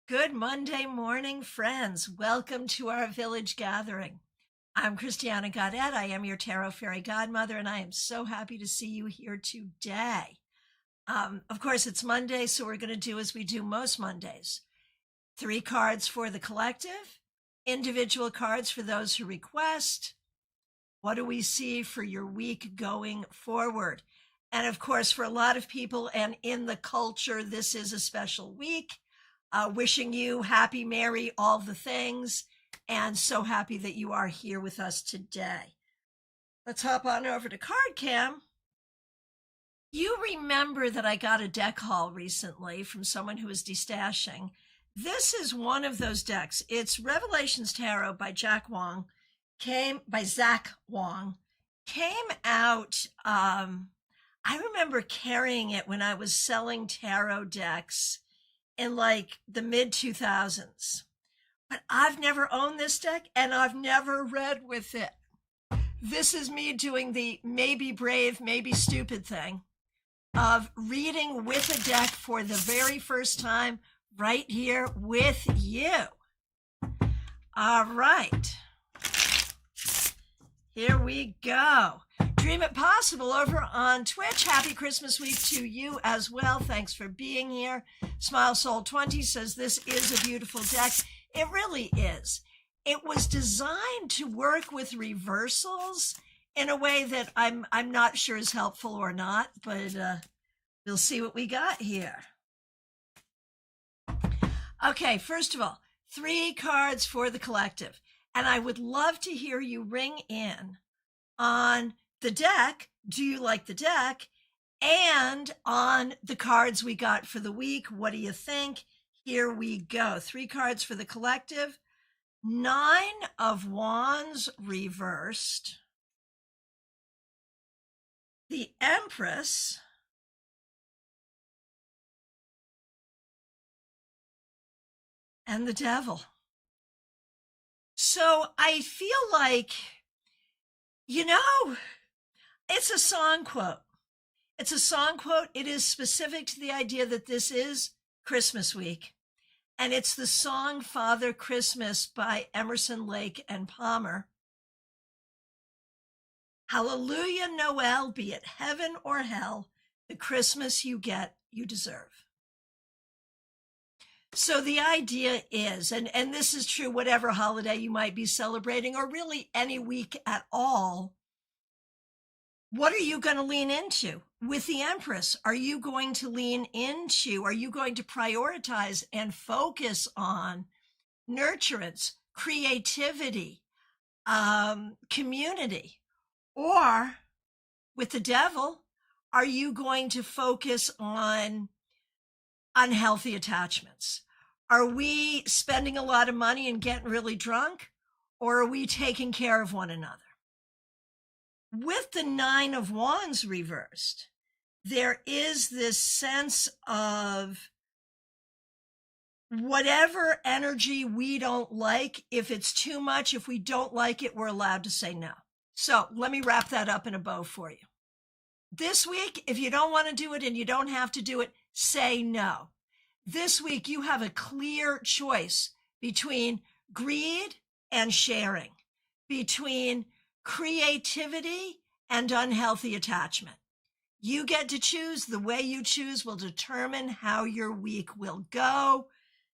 Good Monday morning, friends. Welcome to our village gathering. I'm Christiana Gaudet. I am your tarot fairy godmother, and I am so happy to see you here today. Of course, it's Monday, so we're going to do as we do most Mondays. 3 cards for the collective, individual cards for those who request. What do we see for your week going forward? And of course, for a lot of people and in the culture, this is a special week. Wishing you happy, merry, all the things, and so happy that you are here with us today. Let's hop on over to CardCam. You remember that I got a deck haul recently from someone who was destashing. This is one of those decks. It's Revelations Tarot by Zach Wong. Came out. I remember carrying it when I was selling tarot decks in like the mid 2000s. But I've never owned this deck and I've never read with it. This is me doing the maybe brave, maybe stupid thing of reading with a deck for the very first time right here with you. All right. Here we go. Dream It Possible over on Twitch. Happy Christmas week to you as well. Thanks for being here. Smile Soul 20 says this is a beautiful deck. It really is. It was designed to work with reversals in a way that I'm not sure is helpful or not, but we'll see what we got here. Okay, first of all, 3 cards for the collective. And I would love to hear you ring in on the deck. Do you like the deck? And on the cards we got for the week, what do you think? Here we go. 3 cards for the collective. 9 of Wands reversed. The Empress. And the Devil. So I feel like, it's a song quote. It's a song quote. It is specific to the idea that this is Christmas week. And it's the song Father Christmas by Emerson, Lake and Palmer. Hallelujah, Noel, be it heaven or hell, the Christmas you get, you deserve. So the idea is, and this is true whatever holiday you might be celebrating, or really any week at all, what are you going to lean into? With the Empress, are you going to lean into, are you going to prioritize and focus on nurturance, creativity, community? Or with the Devil, are you going to focus on unhealthy attachments? Are we spending a lot of money and getting really drunk? Or are we taking care of one another? With the 9 of Wands reversed, there is this sense of whatever energy we don't like, if it's too much, if we don't like it, we're allowed to say no. So let me wrap that up in a bow for you. This week, if you don't want to do it and you don't have to do it, say no. This week, you have a clear choice between greed and sharing, between creativity and unhealthy attachment. You get to choose. The way you choose will determine how your week will go.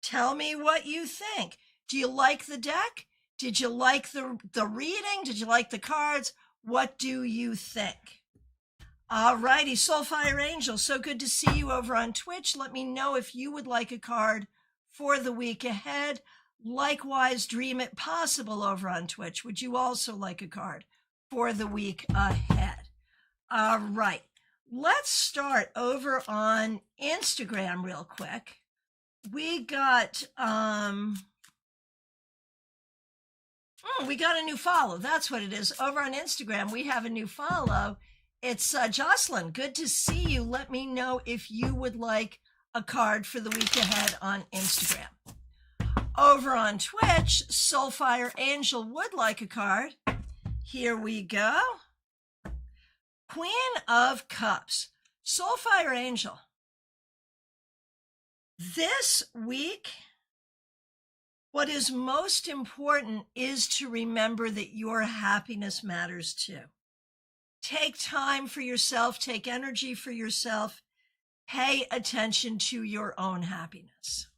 Tell me what you think. Do you like the deck? Did you like the reading? Did you like the cards? What do you think? All righty, Soulfire Angel, so good to see you over on Twitch. Let me know if you would like a card for the week ahead. Likewise, Dream It Possible over on Twitch. Would you also like a card for the week ahead? All right, let's start over on Instagram real quick. We got we got a new follow. That's what it is. Over on Instagram, we have a new follow. It's Jocelyn. Good to see you. Let me know if you would like a card for the week ahead on Instagram. Over on Twitch, Soulfire Angel would like a card. Here we go. Queen of Cups. Soulfire Angel. This week, What is most important is to remember that your happiness matters too. Take time for yourself, take energy for yourself, pay attention to your own happiness.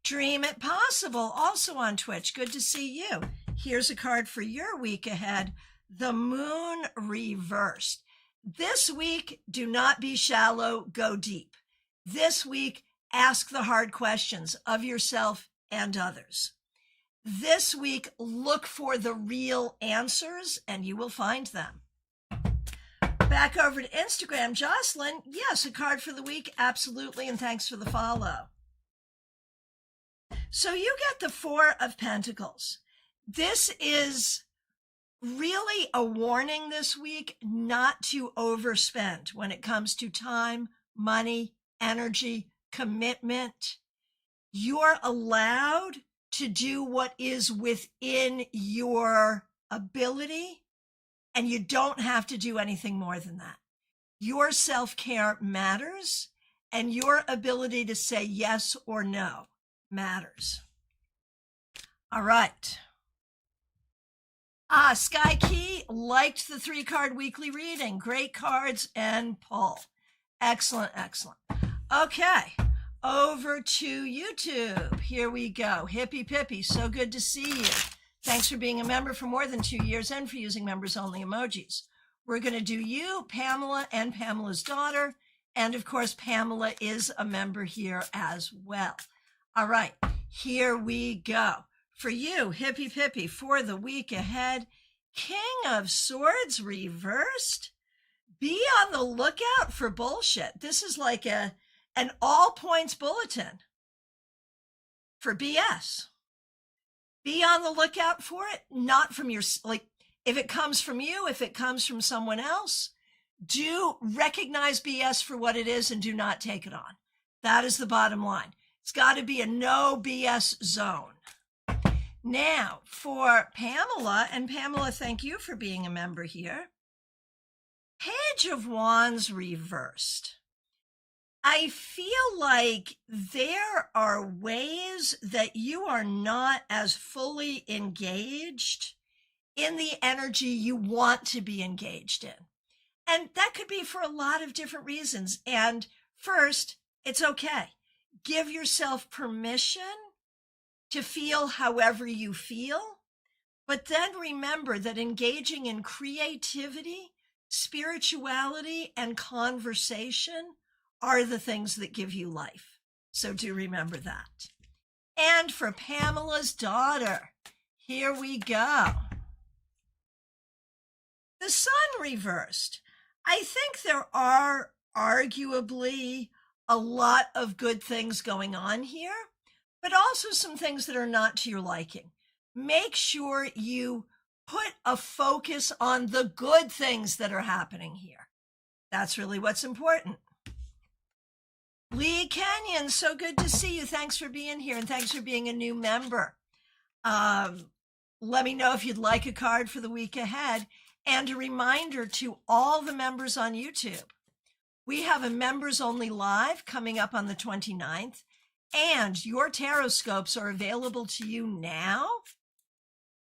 Dream It Possible, also on Twitch. Good to see you. Here's a card for your week ahead. The Moon Reversed. This week, do not be shallow, go deep. This week, ask the hard questions of yourself and others. This week, look for the real answers and you will find them. Back over to Instagram, Jocelyn. Yes, a card for the week. Absolutely. And thanks for the follow. So you get the Four of Pentacles. This is really a warning this week not to overspend when it comes to time, money, energy, commitment. You're allowed to do what is within your ability, and you don't have to do anything more than that. Your self-care matters, and your ability to say yes or no matters. All right. Sky Key liked the 3-card weekly reading. Great cards and pull. Excellent, excellent. Okay, over to YouTube. Here we go. Hippie Pippy, so good to see you. Thanks for being a member for more than 2 years and for using members-only emojis. We're going to do you, Pamela, and Pamela's daughter. And, of course, Pamela is a member here as well. All right, here we go. For you, Hippie Pippy, for the week ahead, King of Swords reversed. Be on the lookout for bullshit. This is like an all points bulletin for BS. Be on the lookout for it, not from your, like, if it comes from you, if it comes from someone else, do recognize BS for what it is and do not take it on. That is the bottom line. It's got to be a no BS zone. Now, for Pamela, and Pamela, thank you for being a member here. Page of Wands reversed. I feel like there are ways that you are not as fully engaged in the energy you want to be engaged in. And that could be for a lot of different reasons. And first, it's okay. Give yourself permission to feel however you feel, but then remember that engaging in creativity, spirituality, and conversation are the things that give you life. So do remember that. And for Pamela's daughter, here we go. The Sun reversed. I think there are arguably a lot of good things going on here, but also some things that are not to your liking. Make sure you put a focus on the good things that are happening here. That's really what's important. Lee Kenyon, so good to see you. Thanks for being here and thanks for being a new member. Let me know if you'd like a card for the week ahead. And a reminder to all the members on YouTube, we have a members only live coming up on the 29th, and your tarot scopes are available to you now.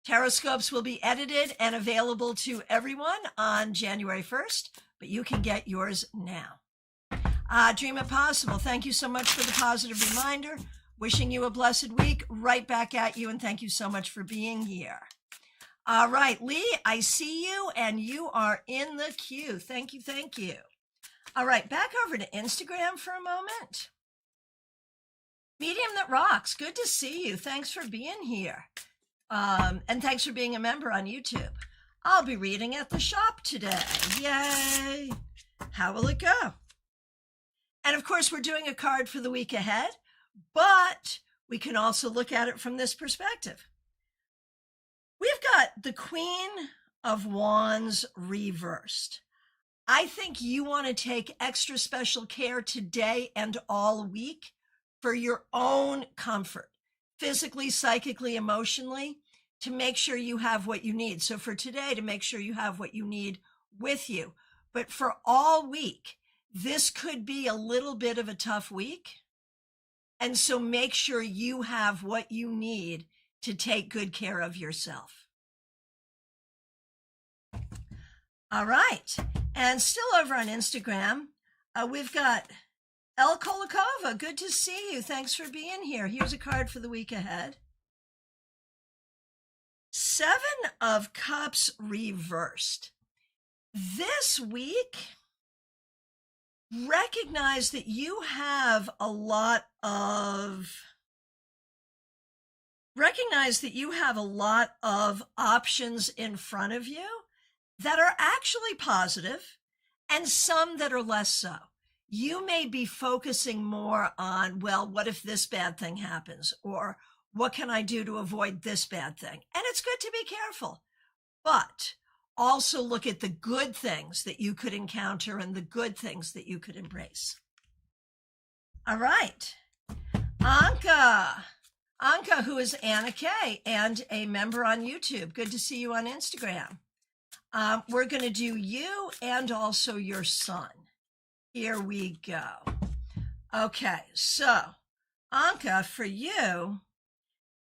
Tarot scopes will be edited and available to everyone on January 1st, but you can get yours now. Dream It Possible, thank you so much for the positive reminder. Wishing you a blessed week. Right back at you, and thank you so much for being here. All right, Lee, I see you, and you are in the queue. Thank you, thank you. All right, back over to Instagram for a moment. Medium That Rocks, good to see you. Thanks for being here. And thanks for being a member on YouTube. I'll be reading at the shop today. Yay. How will it go? And of course, we're doing a card for the week ahead, but we can also look at it from this perspective. We've got the Queen of Wands reversed. I think you want to take extra special care today and all week for your own comfort, physically, psychically, emotionally, to make sure you have what you need. So for today, to make sure you have what you need with you. But for all week, this could be a little bit of a tough week. And so make sure you have what you need to take good care of yourself. All right. And still over on Instagram, we've got El Kolakova. Good to see you. Thanks for being here. Here's a card for the week ahead. 7 of Cups reversed. This week, recognize that you have a lot of options in front of you that are actually positive and some that are less so. You may be focusing more on, well, what if this bad thing happens? Or what can I do to avoid this bad thing? And it's good to be careful, but also look at the good things that you could encounter and the good things that you could embrace. All right. Anka, who is Anna K and a member on YouTube. Good to see you on Instagram. We're going to do you and also your son. Here we go. Okay, so Anka, for you,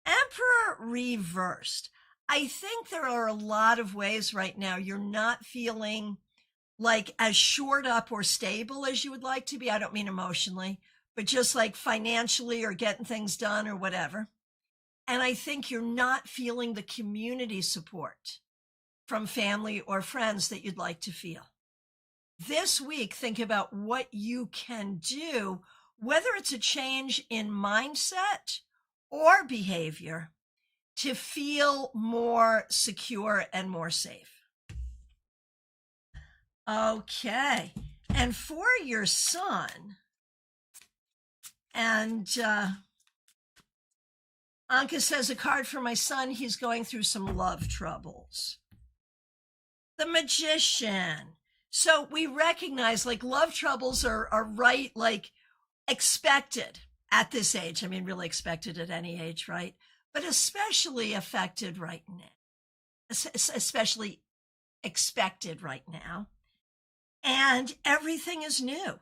Emperor reversed. I think there are a lot of ways right now you're not feeling like as shored up or stable as you would like to be. I don't mean emotionally, but just like financially or getting things done or whatever. And I think you're not feeling the community support from family or friends that you'd like to feel. This week, think about what you can do, whether it's a change in mindset or behavior, to feel more secure and more safe. Okay. And for your son, and Anka says, a card for my son, he's going through some love troubles. The Magician. So we recognize like love troubles are right, like expected at this age. I mean, really expected at any age, right? But especially affected right now, especially expected right now. And everything is new.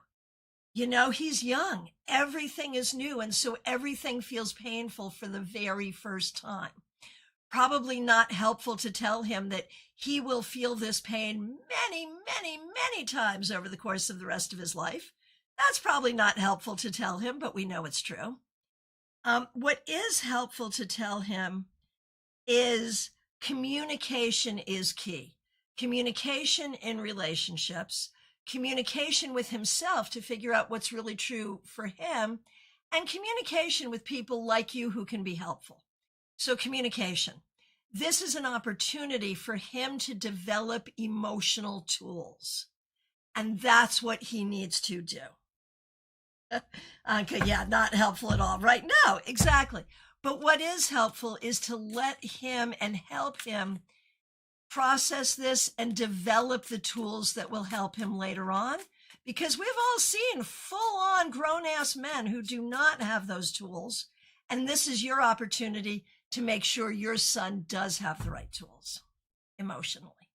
You know, he's young. Everything is new. And so everything feels painful for the very first time. Probably not helpful to tell him that he will feel this pain many, many, many times over the course of the rest of his life. That's probably not helpful to tell him, but we know it's true. What is helpful to tell him is communication is key. Communication in relationships, communication with himself to figure out what's really true for him, and communication with people like you who can be helpful. So communication. This is an opportunity for him to develop emotional tools. And that's what he needs to do. Okay, yeah, not helpful at all. Right? No, exactly. But what is helpful is to let him and help him process this and develop the tools that will help him later on. Because we've all seen full-on grown-ass men who do not have those tools. And this is your opportunity to make sure your son does have the right tools emotionally.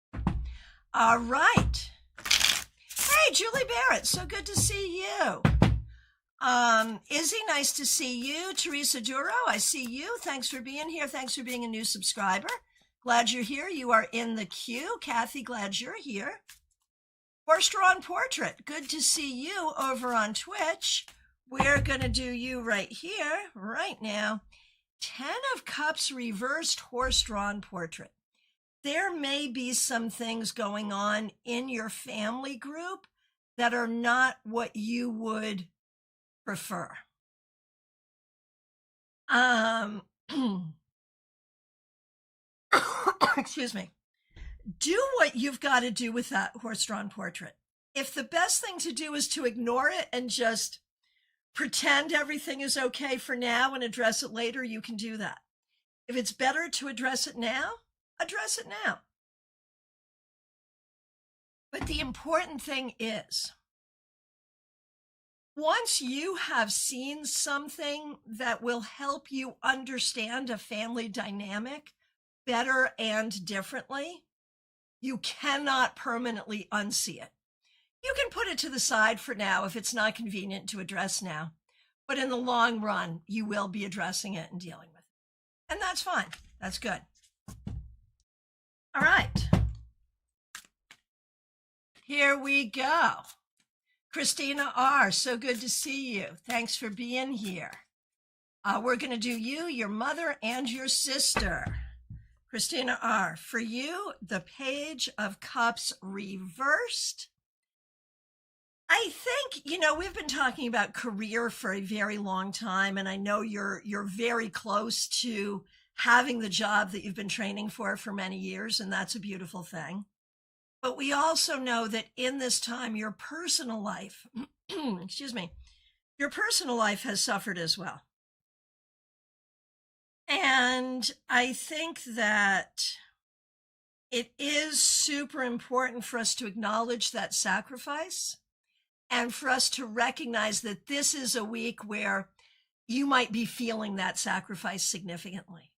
All right. Hey, Julie Barrett, so good to see you. Izzy, nice to see you. Teresa Duro, I see you. Thanks for being here. Thanks for being a new subscriber. Glad you're here. You are in the queue. Kathy, glad you're here. Horse-drawn portrait. Good to see you over on Twitch. We're going to do you right here, right now. 10 of Cups reversed, horse-drawn portrait. There may be some things going on in your family group that are not what you would prefer. Excuse me. Do what you've got to do with that horse-drawn portrait. If the best thing to do is to ignore it and just pretend everything is okay for now and address it later, you can do that. If it's better to address it now, address it now. But the important thing is, once you have seen something that will help you understand a family dynamic better and differently, you cannot permanently unsee it. You can put it to the side for now if it's not convenient to address now. but in the long run, you will be addressing it and dealing with it. And that's fine. That's good. All right. Here we go. Christina R., so good to see you. Thanks for being here. We're going to do you, your mother, and your sister. Christina R., for you, the Page of Cups reversed. I think, we've been talking about career for a very long time, and I know you're very close to having the job that you've been training for many years, and that's a beautiful thing. But we also know that in this time, your personal life, your personal life has suffered as well. And I think that it is super important for us to acknowledge that sacrifice and for us to recognize that this is a week where you might be feeling that sacrifice significantly.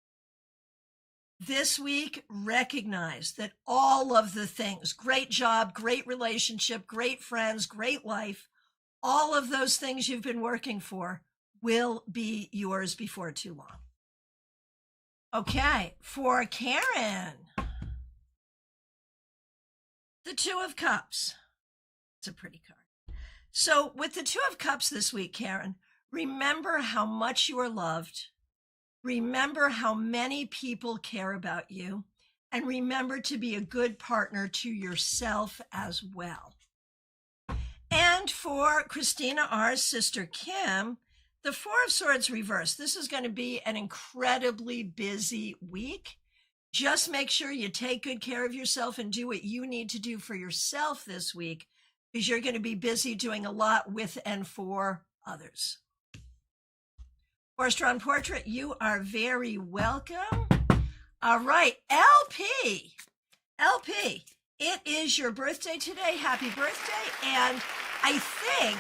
This week, recognize that all of the things, great job, great relationship, great friends, great life, all of those things you've been working for will be yours before too long. Okay, for Karen, the Two of Cups. It's a pretty card. So with the Two of Cups this week, Karen, remember how much you are loved. Remember how many people care about you. And remember to be a good partner to yourself as well. And for Christina R.'s sister, Kim, the Four of Swords reversed. This is going to be an incredibly busy week. Just make sure you take good care of yourself and do what you need to do for yourself this week, because you're going to be busy doing a lot with and for others. Horse-drawn portrait, you are very welcome. All right, LP. LP, it is your birthday today. Happy birthday. And I think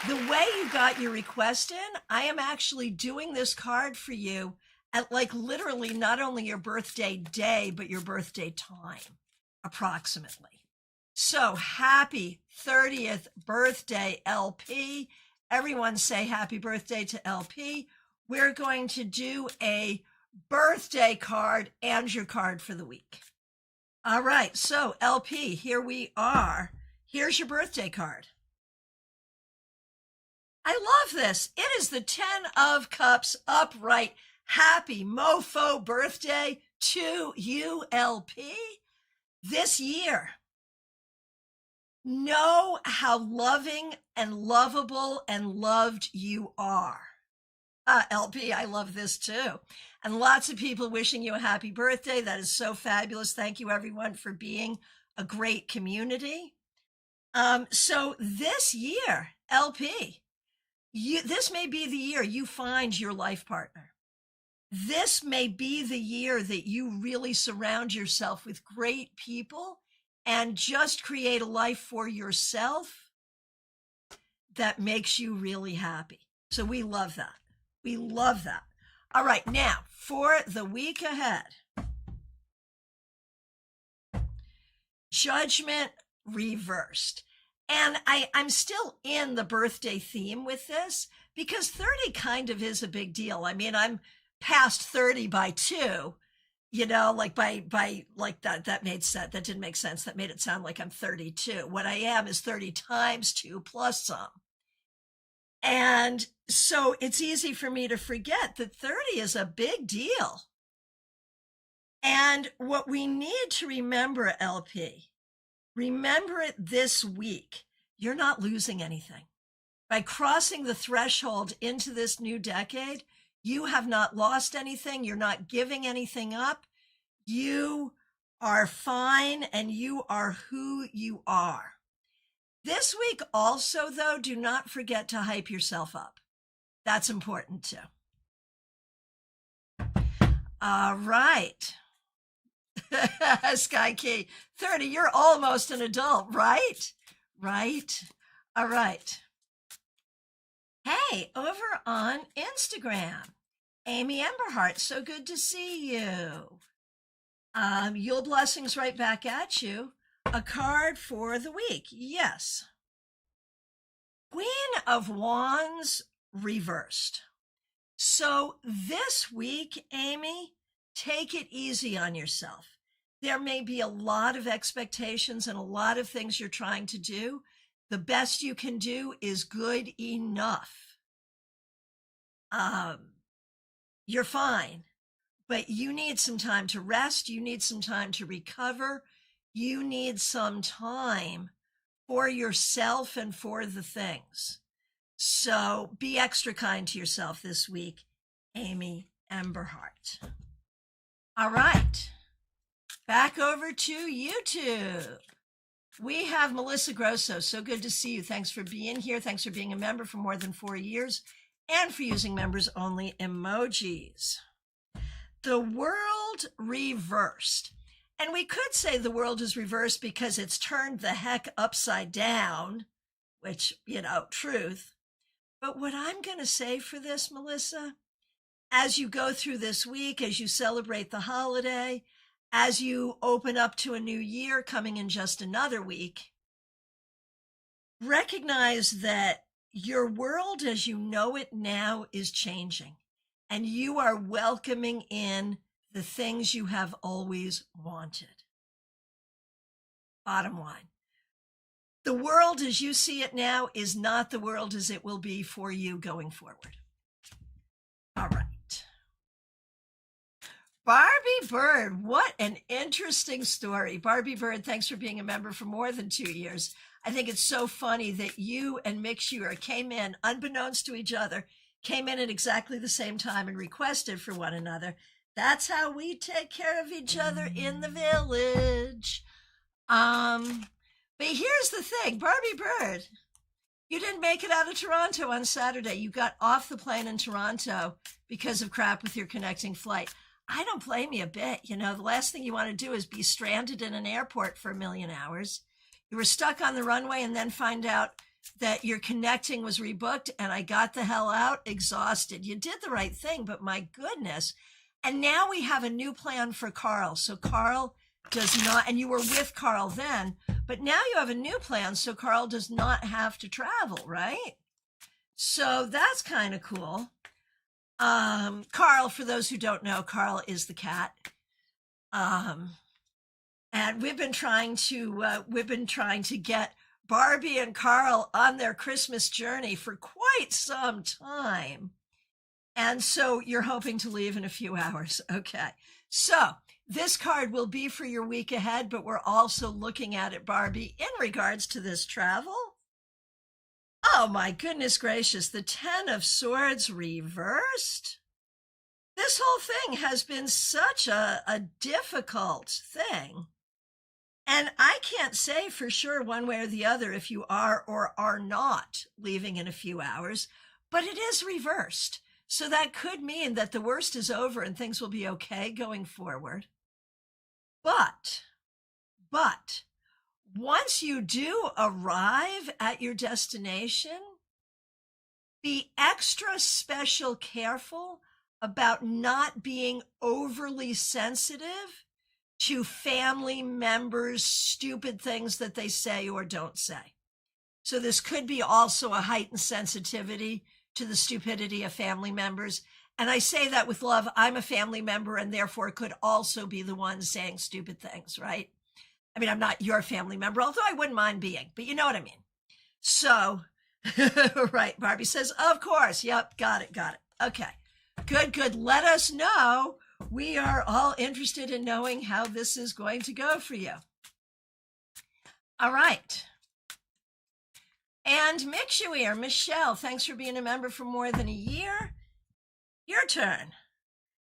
the way you got your request in, I am actually doing this card for you at literally not only your birthday day, but your birthday time, approximately. So happy 30th birthday, LP. Everyone say happy birthday to LP. We're going to do a birthday card and your card for the week. All right, so LP, here we are. Here's your birthday card. I love this. It is the 10 of Cups upright. Happy mofo birthday to you, LP. This year, know how loving and lovable and loved you are. LP, I love this too. And lots of people wishing you a happy birthday. That is so fabulous. Thank you, everyone, for being a great community. So this year, LP, this may be the year you find your life partner. This may be the year that you really surround yourself with great people and just create a life for yourself that makes you really happy. So we love that. We love that. All right, now for the week ahead. Judgment reversed. And I'm still in the birthday theme with this because 30 kind of is a big deal. I mean, I'm past 30 by 2, that made sense. That didn't make sense. That made it sound like I'm 32. What I am is 30 times 2 plus some. And so it's easy for me to forget that 30 is a big deal. And what we need to remember, LP, remember it this week. You're not losing anything. By crossing the threshold into this new decade, you have not lost anything. You're not giving anything up. You are fine and you are who you are. This week also, though, do not forget to hype yourself up. That's important too. All right. Sky Key, 30, you're almost an adult, right? Right. All right. Hey, over on Instagram, Amy Emberhart, so good to see you. Yule blessings right back at you. A card for the week. Yes. Queen of Wands reversed. So this week, Amy, take it easy on yourself. There may be a lot of expectations and a lot of things you're trying to do. The best you can do is good enough. You're fine, but you need some time to rest. You need some time to recover. You need some time for yourself and for the things. So be extra kind to yourself this week, Amy Emberhart. All right, back over to YouTube. We have Melissa Grosso. So good to see you. Thanks for being here. Thanks for being a member for more than 4 years and for using members only emojis. The world reversed. And we could say the world is reversed because it's turned the heck upside down, which, truth. But what I'm going to say for this, Melissa, as you go through this week, as you celebrate the holiday, as you open up to a new year coming in just another week, recognize that your world as you know it now is changing, and you are welcoming in the things you have always wanted. Bottom line, the world as you see it now is not the world as it will be for you going forward. All right. Barbie Bird, what an interesting story. Barbie Bird, thanks for being a member for more than 2 years. I think it's so funny that you and Mick Shearer came in, unbeknownst to each other, came in at exactly the same time and requested for one another. That's how we take care of each other in the village. But here's the thing, Barbie Bird, you didn't make it out of Toronto on Saturday. You got off the plane in Toronto because of crap with your connecting flight. I don't blame you a bit. The last thing you want to do is be stranded in an airport for 1 million hours. You were stuck on the runway and then find out that your connecting was rebooked, and I got the hell out exhausted. You did the right thing, but my goodness. And now we have a new plan for Carl. So Carl does not, and you were with Carl then, but now you have a new plan so Carl does not have to travel, right? So that's kind of cool. Carl, for those who don't know, Carl is the cat. And we've been trying to get Barbie and Carl on their Christmas journey for quite some time. And so you're hoping to leave in a few hours. Okay. So this card will be for your week ahead, but we're also looking at it, Barbie, in regards to this travel. Oh my goodness gracious, the 10 of Swords reversed. This whole thing has been such a difficult thing. And I can't say for sure one way or the other if you are or are not leaving in a few hours, but it is reversed. So that could mean that the worst is over and things will be okay going forward. But once you do arrive at your destination, be extra special careful about not being overly sensitive to family members' stupid things that they say or don't say. So this could be also a heightened sensitivity to the stupidity of family members. And I say that with love. I'm a family member and therefore could also be the one saying stupid things, right? I mean, I'm not your family member, although I wouldn't mind being, but you know what I mean. So, right, Barbie says, of course. Yep, got it. Okay, good. Let us know. We are all interested in knowing how this is going to go for you. All right. And Michelle, thanks for being a member for more than a year. Your turn.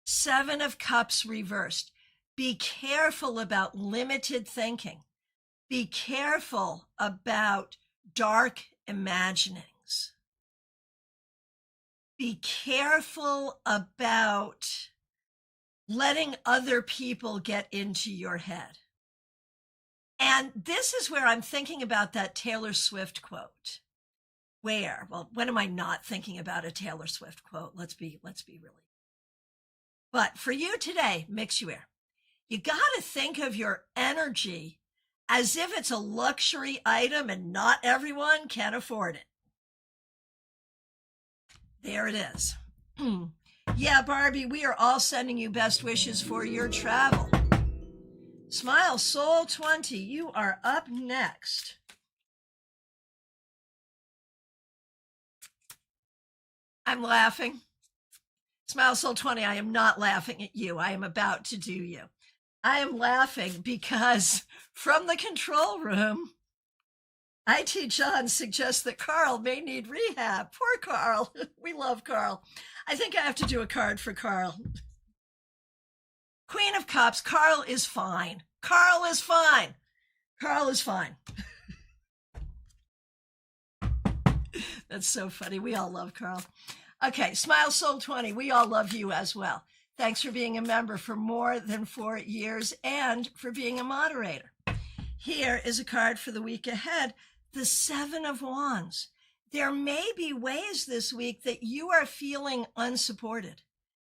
7 of Cups reversed. Be careful about limited thinking. Be careful about dark imaginings. Be careful about letting other people get into your head. And this is where I'm thinking about that Taylor Swift quote. When am I not thinking about a Taylor Swift quote? Let's be really. But for you today, Mixuair, you got to think of your energy as if it's a luxury item and not everyone can afford it. There it is. Yeah, Barbie, we are all sending you best wishes for your travel. Smile Soul 20, you are up next. I'm laughing. Smile Soul 20, I am not laughing at you. I am about to do you. I am laughing because from the control room, IT John suggests that Carl may need rehab. Poor Carl. We love Carl. I think I have to do a card for Carl. Queen of Cups, Carl is fine. Carl is fine. Carl is fine. That's so funny. We all love Carl. Okay, Smile Soul 20, we all love you as well. Thanks for being a member for more than 4 years and for being a moderator. Here is a card for the week ahead, the Seven of Wands. There may be ways this week that you are feeling unsupported.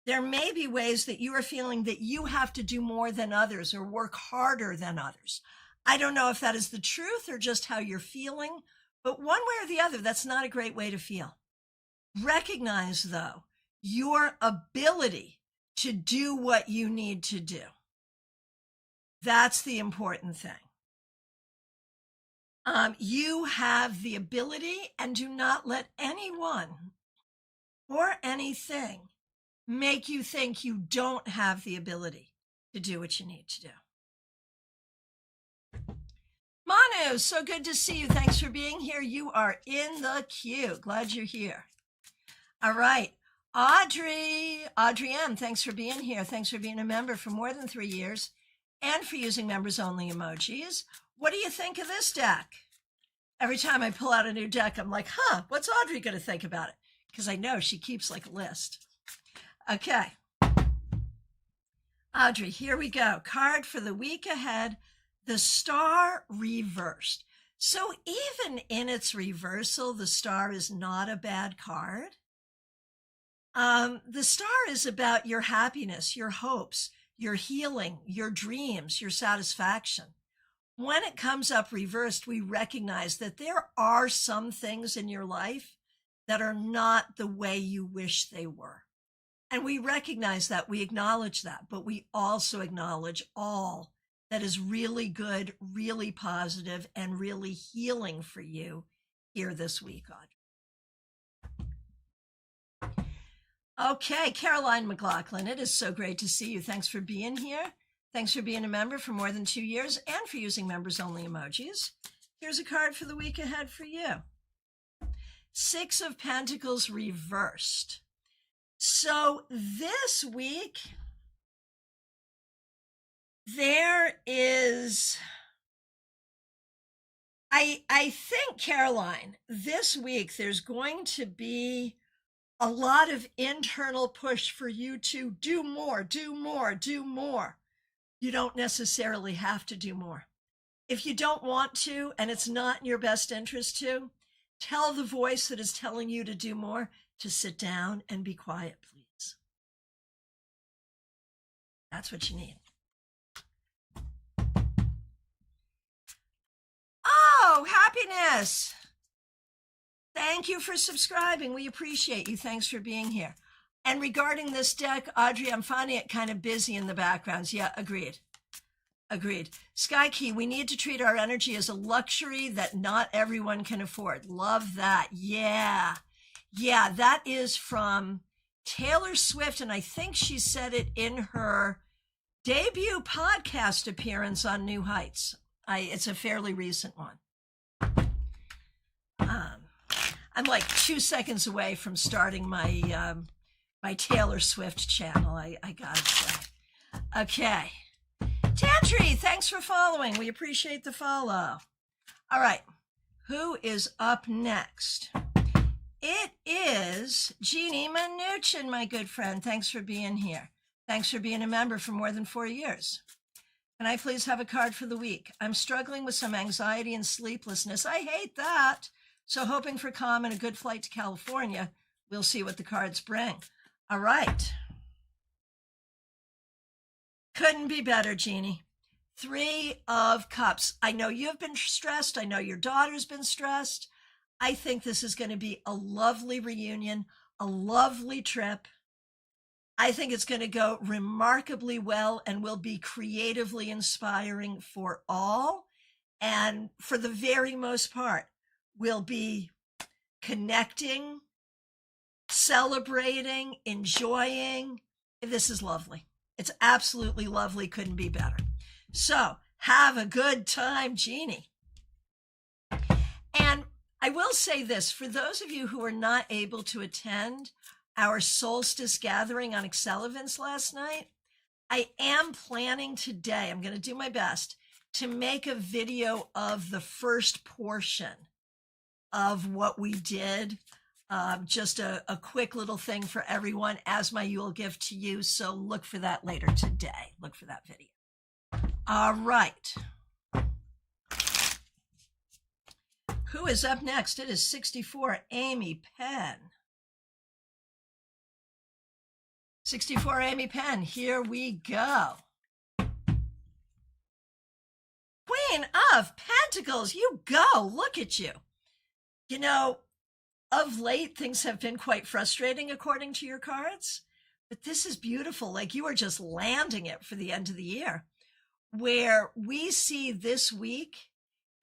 There may be ways that you are feeling that you have to do more than others or work harder than others. I don't know if that is the truth or just how you're feeling, but one way or the other, that's not a great way to feel. Recognize, though, your ability to do what you need to do. That's the important thing. You have the ability, and do not let anyone or anything make you think you don't have the ability to do what you need to do. Manu, so good to see you. Thanks for being here. You are in the queue. Glad you're here. All right. Audrey M., thanks for being here. Thanks for being a member for more than 3 years and for using members only emojis. What do you think of this deck? Every time I pull out a new deck, I'm like, what's Audrey going to think about it? Because I know she keeps like a list. Okay. Audrey, here we go. Card for the week ahead, the Star reversed. So even in its reversal, the Star is not a bad card. The Star is about your happiness, your hopes, your healing, your dreams, your satisfaction. When it comes up reversed, we recognize that there are some things in your life that are not the way you wish they were. And we recognize that, we acknowledge that, but we also acknowledge all that is really good, really positive, and really healing for you here this week, Audrey. Okay, Caroline McLaughlin, it is so great to see you. Thanks for being here. Thanks for being a member for more than 2 years and for using members only emojis. Here's a card for the week ahead for you. Six of Pentacles reversed. So this week, there is, I think, Caroline, this week there's going to be a lot of internal push for you to do more, do more, do more. You don't necessarily have to do more. If you don't want to, and it's not in your best interest to, tell the voice that is telling you to do more to sit down and be quiet, please. That's what you need. Oh, happiness. Thank you for subscribing. We appreciate you. Thanks for being here. And regarding this deck, Audrey, I'm finding it kind of busy in the backgrounds. Yeah, agreed. Agreed. Sky Key, we need to treat our energy as a luxury that not everyone can afford. Love that. Yeah. Yeah, that is from Taylor Swift, and I think she said it in her debut podcast appearance on New Heights. It's a fairly recent one. I'm like 2 seconds away from starting my my Taylor Swift channel, I gotta say. Okay. Tantry, thanks for following. We appreciate the follow. All right. Who is up next? It is Jeannie Mnuchin, my good friend. Thanks for being here. Thanks for being a member for more than 4 years. Can I please have a card for the week? I'm struggling with some anxiety and sleeplessness. I hate that. So hoping for calm and a good flight to California. We'll see what the cards bring. All right. Couldn't be better, Jeannie. 3 of Cups. I know you've been stressed. I know your daughter's been stressed. I think this is going to be a lovely reunion, a lovely trip. I think it's going to go remarkably well and will be creatively inspiring for all. And for the very most part, we'll be connecting, celebrating, enjoying. This is lovely. It's absolutely lovely. Couldn't be better. So have a good time, Jeannie. And I will say this, for those of you who are not able to attend our solstice gathering on Excel events last night, I am planning today, I'm going to do my best to make a video of the first portion of what we did. Just a quick little thing for everyone as my Yule gift to you. So look for that later today. Look for that video. All right. Who is up next? It is 64, Amy Penn. 64, Amy Penn. Here we go. Queen of Pentacles, you go. Look at you. You know, of late, things have been quite frustrating according to your cards, but this is beautiful. Like you are just landing it for the end of the year, where we see this week,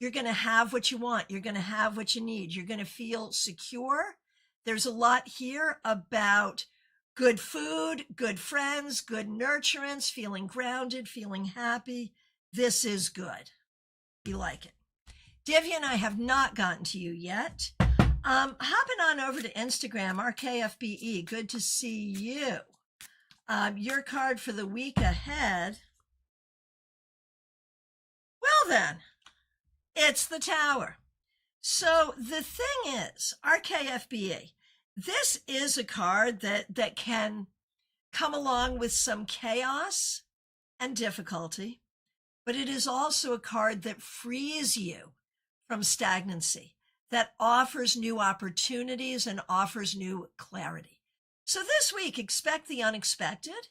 you're going to have what you want. You're going to have what you need. You're going to feel secure. There's a lot here about good food, good friends, good nurturance, feeling grounded, feeling happy. This is good. You like it. Divya and I have not gotten to you yet. Hopping on over to Instagram, RKFBE, good to see you. Your card for the week ahead. Well then, it's the Tower. So the thing is, RKFBE, this is a card that can come along with some chaos and difficulty, but it is also a card that frees you from stagnancy, that offers new opportunities and offers new clarity. So this week, expect the unexpected,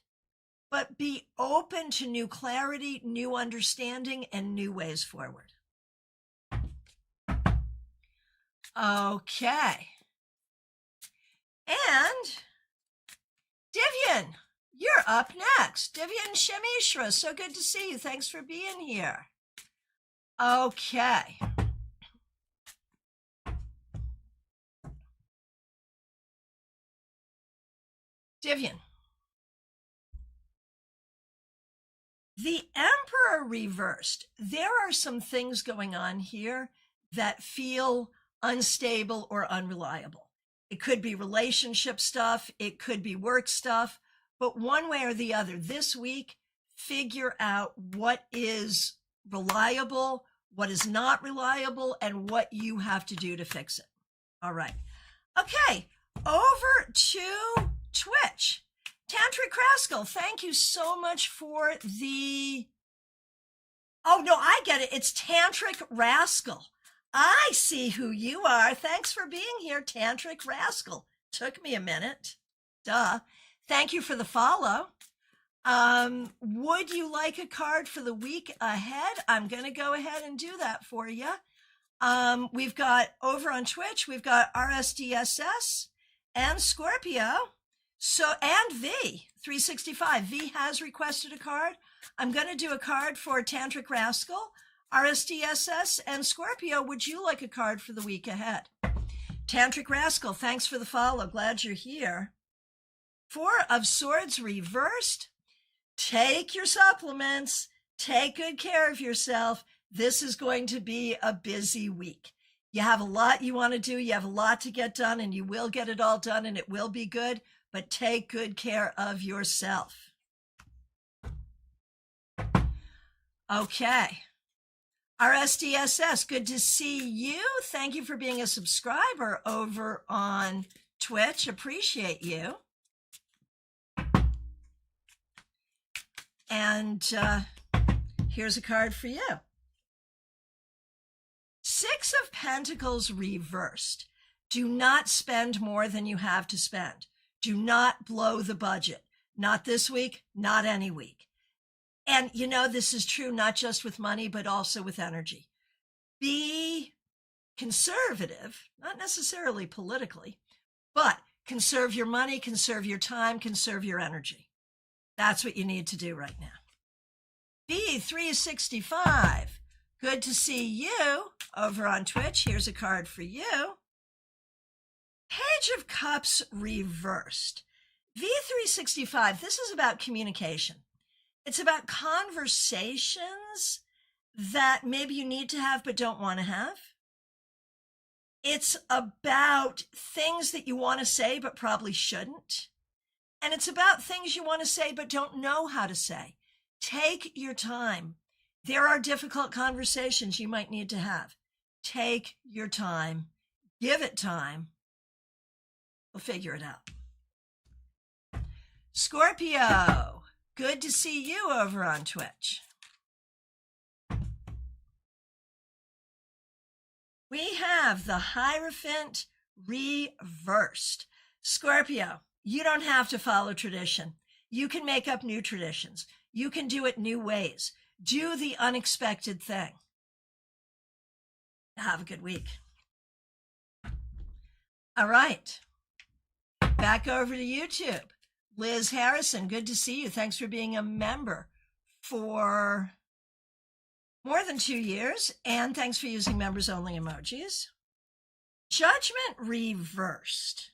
but be open to new clarity, new understanding, and new ways forward. Okay. And Divyan, you're up next. Divyan Shamishra, so good to see you. Thanks for being here. Okay. Divyan. The Emperor reversed. There are some things going on here that feel unstable or unreliable. It could be relationship stuff. It could be work stuff. But one way or the other, this week, figure out what is reliable, what is not reliable, and what you have to do to fix it. All right. Okay, over to Twitch. Tantric Rascal, thank you so much for the... Oh, no, I get it. It's Tantric Rascal. I see who you are. Thanks for being here, Tantric Rascal. Took me a minute. Duh. Thank you for the follow. Would you like a card for the week ahead? I'm going to go ahead and do that for you. We've got over on Twitch, we've got RSDSS and Scorpio. So, and V365. V has requested a card. I'm going to do a card for Tantric Rascal, RSDSS, and Scorpio. Would you like a card for the week ahead? Tantric Rascal, thanks for the follow. Glad you're here. Four of Swords reversed. Take your supplements. Take good care of yourself. This is going to be a busy week. You have a lot you want to do. You have a lot to get done, and you will get it all done, and it will be good. But take good care of yourself. Okay. RSDSS, good to see you. Thank you for being a subscriber over on Twitch. Appreciate you. And here's a card for you. Six of Pentacles reversed. Do not spend more than you have to spend. Do not blow the budget. Not this week, not any week. And you know, this is true not just with money, but also with energy. Be conservative, not necessarily politically, but Conserve your money, conserve your time, conserve your energy. That's what you need to do right now. B365, good to see you over on Twitch. Here's a card for you. Page of Cups reversed. V365, this is about communication. It's about conversations that maybe you need to have but don't want to have. It's about things that you want to say but probably shouldn't. And it's about things you want to say but don't know how to say. Take your time. There are difficult conversations you might need to have. Take your time. Give it time. We'll figure it out. Scorpio, good to see you over on Twitch. We have the Hierophant reversed. Scorpio, you don't have to follow tradition. You can make up new traditions. You can do it new ways. Do the unexpected thing. Have a good week. All right. Back over to YouTube. Liz Harrison, good to see you. Thanks for being a member for more than 2 years. And thanks for using members only emojis. Judgment reversed.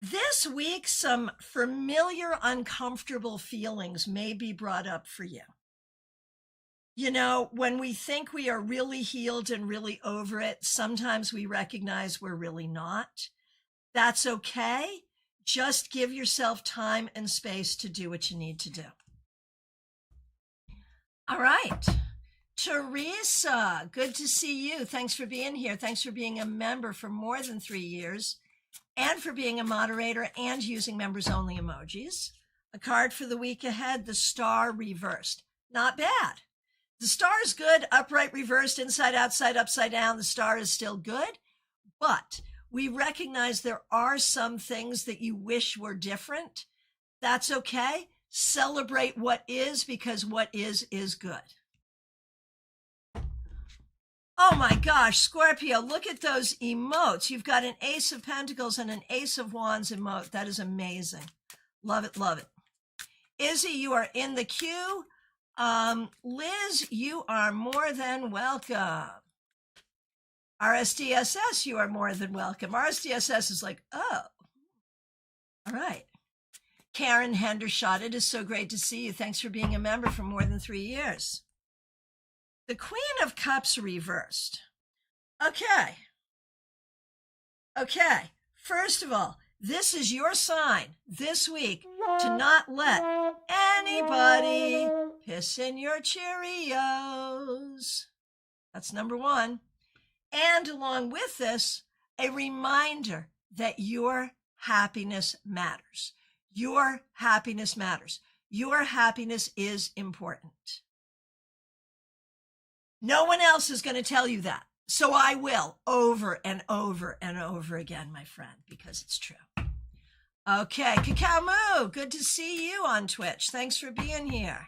This week, some familiar, uncomfortable feelings may be brought up for you. You know, when we think we are really healed and really over it, sometimes we recognize we're really not. That's okay. Just give yourself time and space to do what you need to do. All right. Teresa, good to see you. Thanks for being here. Thanks for being a member for more than 3 years and for being a moderator and using members only emojis. A card for the week ahead, the Star reversed. Not bad. The Star is good, upright, reversed, inside, outside, upside down. The Star is still good, but we recognize there are some things that you wish were different. That's okay. Celebrate what is, because what is good. Oh my gosh, Scorpio, look at those emotes. You've got an Ace of Pentacles and an Ace of Wands emote. That is amazing. Love it, love it. Izzy, you are in the queue. Liz, you are more than welcome. RSDSS, you are more than welcome. RSDSS is like, oh, all right. Karen Hendershot, it is so great to see you. Thanks for being a member for more than 3 years. The Queen of Cups reversed. Okay. First of all, this is your sign this week to not let anybody piss in your Cheerios. That's number one. And along with this, a reminder that your happiness matters. Your happiness matters. Your happiness is important. No one else is going to tell you that. So I will over and over and over again, my friend, because it's true. Okay, Cacao Moo, good to see you on Twitch. Thanks for being here.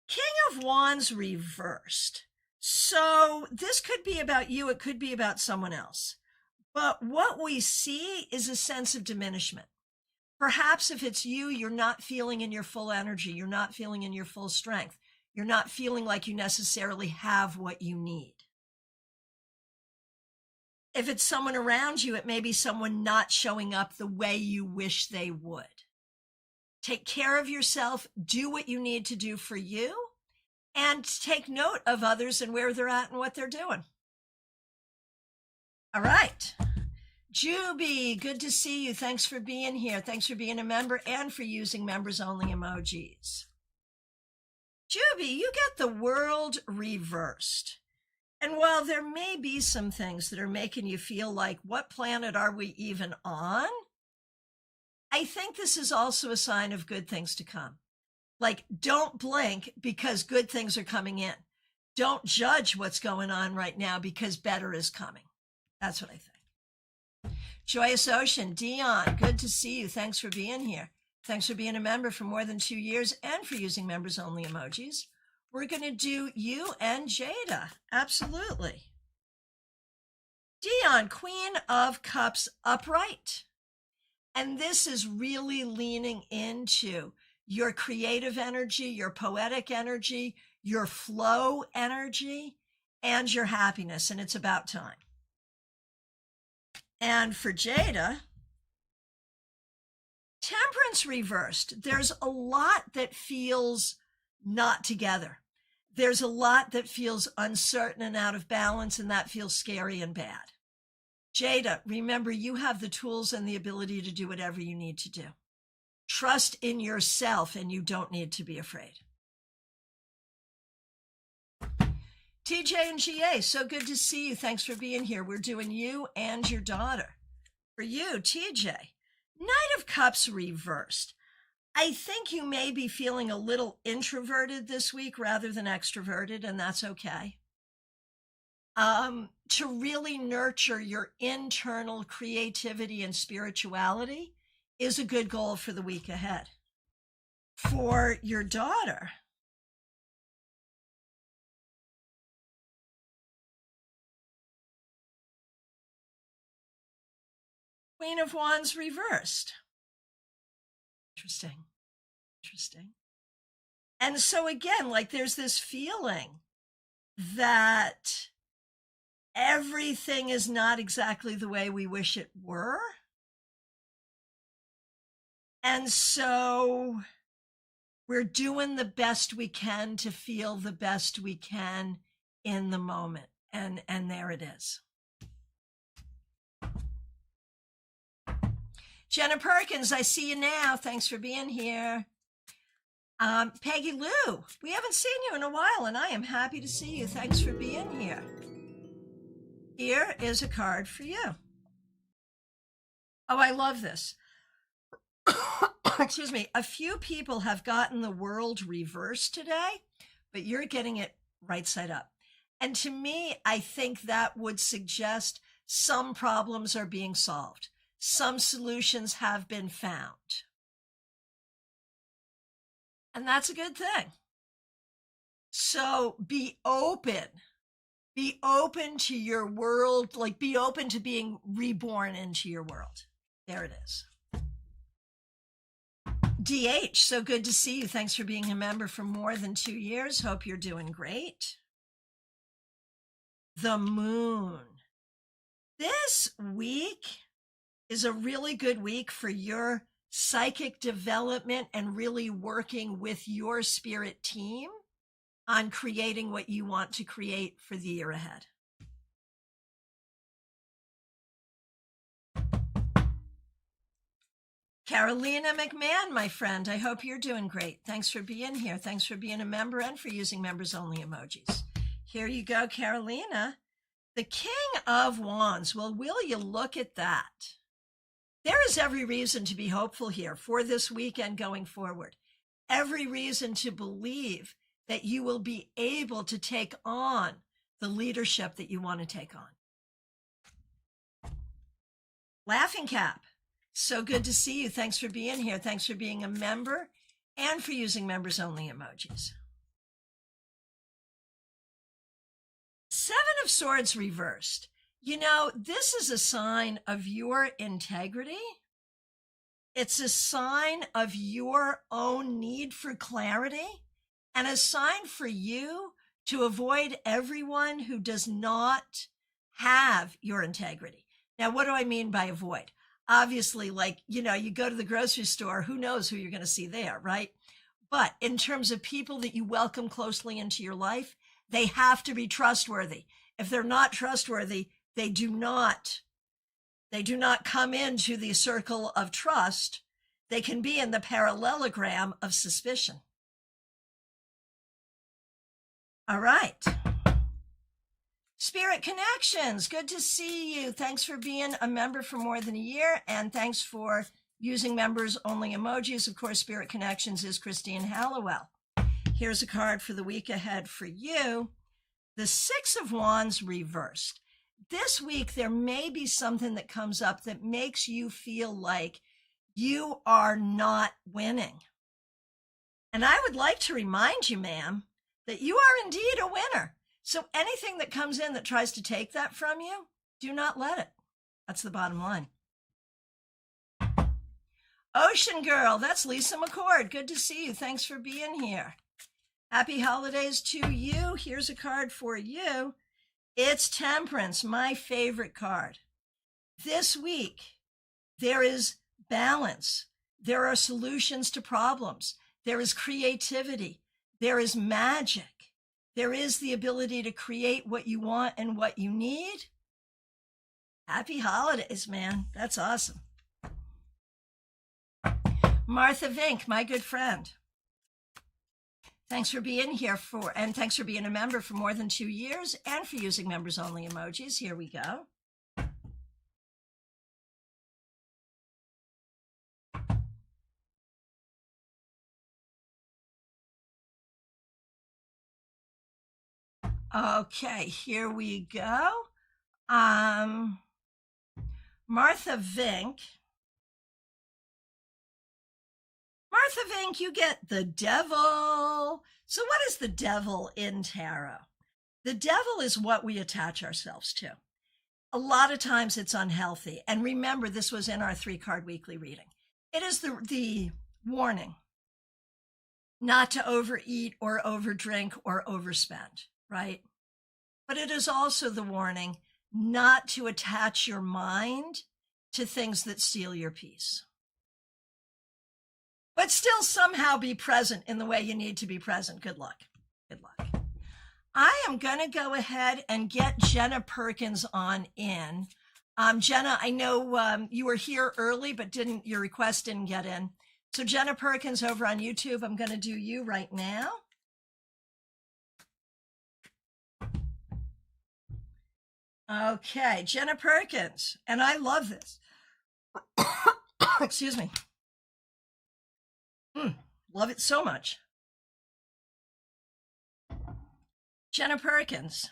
King of Wands reversed. So this could be about you. It could be about someone else. But what we see is a sense of diminishment. Perhaps if it's you, you're not feeling in your full energy. You're not feeling in your full strength. You're not feeling like you necessarily have what you need. If it's someone around you, it may be someone not showing up the way you wish they would. Take care of yourself, do what you need to do for you, and take note of others and where they're at and what they're doing. All right. Juby, good to see you. Thanks for being here. Thanks for being a member and for using members only emojis. Juby, you get the World reversed. And while there may be some things that are making you feel like, what planet are we even on? I think this is also a sign of good things to come. Like, don't blink because good things are coming in. Don't judge what's going on right now because better is coming. That's what I think. Joyous Ocean, Dion, good to see you. Thanks for being here. Thanks for being a member for more than 2 years and for using members only emojis. We're going to do you and Jada. Absolutely. Dion, Queen of Cups upright. And this is really leaning into your creative energy, your poetic energy, your flow energy, and your happiness. And it's about time. And for Jada, Temperance reversed. There's a lot that feels not together. There's a lot that feels uncertain and out of balance, and that feels scary and bad. Jada, remember, you have the tools and the ability to do whatever you need to do. Trust in yourself, and you don't need to be afraid. TJ and GA, so good to see you. Thanks for being here. We're doing you and your daughter. For you, TJ, Knight of Cups reversed. I think you may be feeling a little introverted this week rather than extroverted, and that's okay. To really nurture your internal creativity and spirituality is a good goal for the week ahead. For your daughter, Queen of Wands reversed. Interesting. And so again, like there's this feeling that everything is not exactly the way we wish it were. And so we're doing the best we can to feel the best we can in the moment. And there it is. Jenna Perkins, I see you now. Thanks for being here. Peggy Lou, we haven't seen you in a while, and I am happy to see you. Thanks for being here. Here is a card for you. Oh, I love this. Excuse me. A few people have gotten the world reversed today, but you're getting it right side up. And to me, I think that would suggest some problems are being solved. Some solutions have been found. And that's a good thing. So be open to your world, like be open to being reborn into your world. There it is. DH, so good to see you. Thanks for being a member for more than 2 years. Hope you're doing great. The moon. This week is a really good week for your psychic development and really working with your spirit team on creating what you want to create for the year ahead. Carolina McMahon, my friend, I hope you're doing great. Thanks for being here. Thanks for being a member and for using members only emojis. Here you go, Carolina. The King of Wands. Well, will you look at that? There is every reason to be hopeful here for this weekend going forward. Every reason to believe that you will be able to take on the leadership that you want to take on. Laughing Cap, so good to see you. Thanks for being here. Thanks for being a member and for using members only emojis. Seven of Swords reversed. You know, this is a sign of your integrity. It's a sign of your own need for clarity and a sign for you to avoid everyone who does not have your integrity. Now, what do I mean by avoid? Obviously, like, you know, you go to the grocery store, who knows who you're going to see there, right? But in terms of people that you welcome closely into your life, they have to be trustworthy. If they're not trustworthy, they do not come into the circle of trust. They can be in the parallelogram of suspicion. All right. Spirit Connections, good to see you. Thanks for being a member for more than a year, and thanks for using members only emojis. Of course, Spirit Connections is Christine Hallowell. Here's a card for the week ahead for you. The Six of Wands reversed. This week, there may be something that comes up that makes you feel like you are not winning. And I would like to remind you, ma'am, that you are indeed a winner. So anything that comes in that tries to take that from you, Do not let it. That's the bottom line. Ocean Girl, that's Lisa McCord. Good to see you. Thanks for being here. Happy holidays to you. Here's a card for you. It's Temperance, my favorite card. This week, there is balance. There are solutions to problems. There is creativity. There is magic. There is the ability to create what you want and what you need. Happy holidays, man. That's awesome. Martha Vink, my good friend. Thanks for being here and thanks for being a member for more than 2 years and for using members only emojis. Here we go. Okay, here we go. Martha Vink. Martha Vink, you get the devil. So what is the devil in tarot? The devil is what we attach ourselves to. A lot of times it's unhealthy. And remember, this was in our 3-card weekly reading. It is the warning not to overeat or overdrink or overspend, right? But it is also the warning not to attach your mind to things that steal your peace. But still somehow be present in the way you need to be present. Good luck. Good luck. I am going to go ahead and get Jenna Perkins on in. Jenna, I know you were here early, but your request didn't get in. So Jenna Perkins over on YouTube, I'm going to do you right now. Okay, Jenna Perkins, and I love this. Excuse me. Love it so much. Jenna Perkins,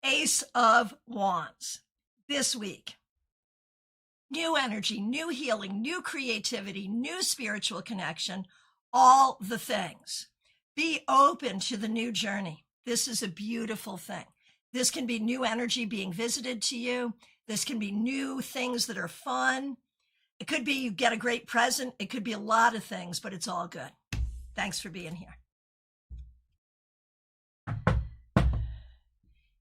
Ace of Wands. This week, new energy, new healing, new creativity, new spiritual connection, all the things. Be open to the new journey. This is a beautiful thing. This can be new energy being visited to you. This can be new things that are fun. It could be you get a great present. It could be a lot of things, but it's all good. Thanks for being here.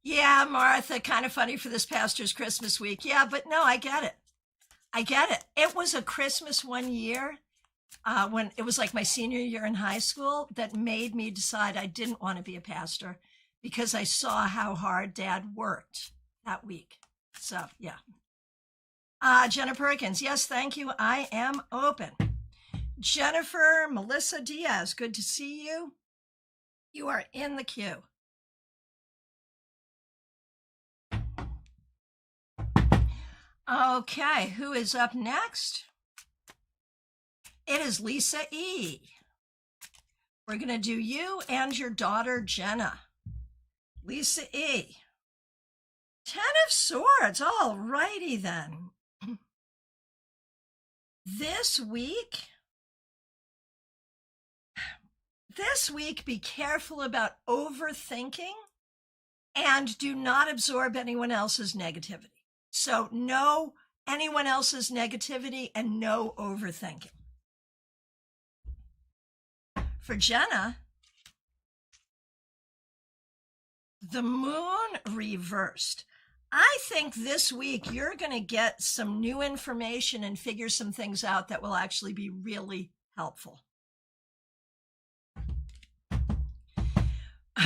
Yeah, Martha, kind of funny for this pastor's Christmas week. Yeah, but no, I get it. I get it. It was a Christmas one year when it was like my senior year in high school that made me decide I didn't want to be a pastor because I saw how hard Dad worked that week. So, yeah. Jenna Perkins, yes, thank you. I am open. Jennifer Melissa Diaz, good to see you. You are in the queue. Okay, who is up next? It is Lisa E. We're going to do you and your daughter, Jenna. Lisa E. 10 of Swords. All righty then. This week, be careful about overthinking and do not absorb anyone else's negativity. So no anyone else's negativity and no overthinking. For Jenna, the moon reversed. I think this week you're going to get some new information and figure some things out that will actually be really helpful.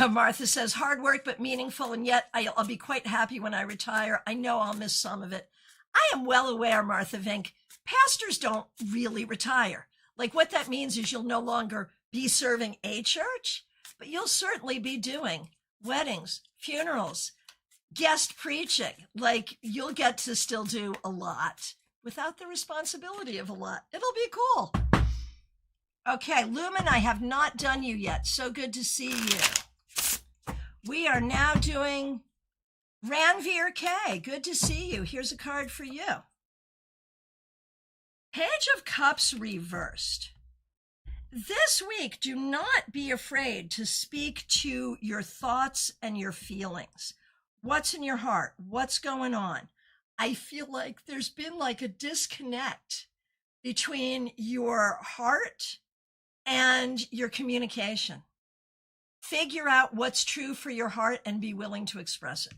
Martha says, hard work but meaningful, and yet I'll be quite happy when I retire. I know I'll miss some of it. I am well aware, Martha Vink, pastors don't really retire. Like what that means is you'll no longer be serving a church, but you'll certainly be doing weddings, funerals, guest preaching. Like you'll get to still do a lot without the responsibility of a lot. It'll be cool. Okay, Lumen, I have not done you yet. So good to see you. We are now doing Ranveer K. Good to see you. Here's a card for you. Page of Cups reversed. This week, do not be afraid to speak to your thoughts and your feelings. What's in your heart? What's going on? I feel like there's been like a disconnect between your heart and your communication. Figure out what's true for your heart and be willing to express it.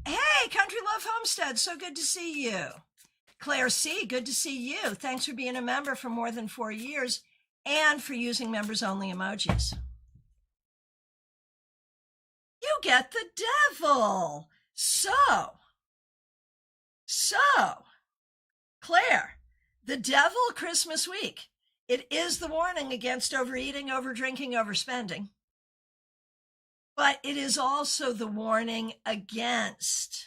Hey, Country Love Homestead, so good to see you. Claire C., good to see you. Thanks for being a member for more than 4 years and for using members-only emojis. You get the devil. So, Claire, the devil Christmas week. It is the warning against overeating, overdrinking, overspending. But it is also the warning against